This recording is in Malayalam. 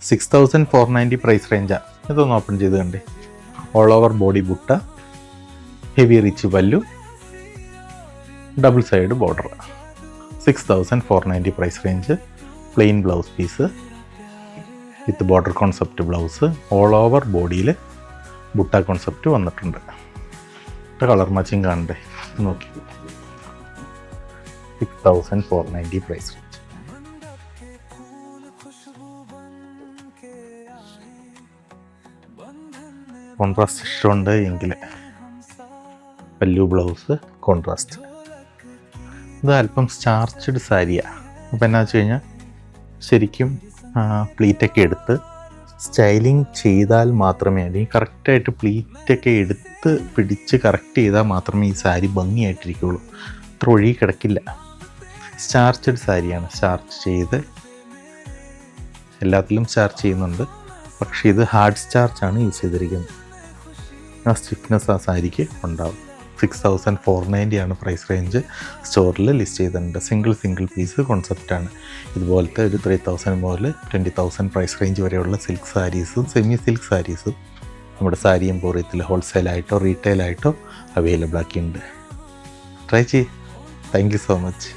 6490 പ്രൈസ് റേഞ്ചാണ്. ഇതൊന്ന് ഓപ്പൺ ചെയ്ത് കണ്ടേ. All over body buta, heavy rich pallu, double side border. 6490 price range. Plain blouse piece with border concept blouse. All over ബോഡിയിൽ ബുട്ട കോൺസെപ്റ്റ് വന്നിട്ടുണ്ട്. കളർ മാച്ചിങ് കാണണ്ടേ, നോക്കി. 6490 പ്രൈസ് റേഞ്ച്. കോൺട്രാസ്റ്റ് ഇഷ്ടമുണ്ട് എങ്കിൽ പല്ലു ബ്ലൗസ് കോൺട്രാസ്റ്റ്. ഇത് അല്പം സ്റ്റാർച്ച്ഡ് സാരിയാണ്. അപ്പോൾ എന്നാ വെച്ച് കഴിഞ്ഞാൽ ശരിക്കും പ്ലീറ്റൊക്കെ എടുത്ത് സ്റ്റൈലിങ് ചെയ്താൽ മാത്രമേ, അല്ലെങ്കിൽ കറക്റ്റായിട്ട് പ്ലീറ്റൊക്കെ എടുത്ത് പിടിച്ച് കറക്റ്റ് ചെയ്താൽ മാത്രമേ ഈ സാരി ഭംഗിയായിട്ടിരിക്കുകയുള്ളൂ. അത്ര ഒഴുകി കിടക്കില്ല. സ്റ്റാർച്ച്ഡ് സാരിയാണ്. സ്റ്റാർച്ച് ചെയ്ത് എല്ലാത്തിലും സ്റ്റാർച്ച് ചെയ്യുന്നുണ്ട്, പക്ഷേ ഇത് ഹാർഡ് സ്റ്റാർച്ചാണ് യൂസ് ചെയ്തിരിക്കുന്നത്. ആ സ്റ്റിഫ്നെസ് ആ സാരിക്ക് ഉണ്ടാവും. 6490 ആണ് പ്രൈസ് റേഞ്ച്. സ്റ്റോറിൽ ലിസ്റ്റ് ചെയ്തിട്ടുണ്ട്. സിംഗിൾ പീസ് കോൺസെപ്റ്റാണ്. ഇതുപോലത്തെ ഒരു 3000 മുതൽ 20,000 പ്രൈസ് റേഞ്ച് വരെയുള്ള സിൽക്ക് സാരീസും സെമി സിൽക്ക് സാരീസും നമ്മുടെ സാരി എംപോറിയത്തിൽ ഹോൾസെയിലായിട്ടോ റീറ്റെയിലായിട്ടോ അവൈലബിൾ ആക്കിയിട്ടുണ്ട്. ട്രൈ ചെയ്യ്. Thank you so much.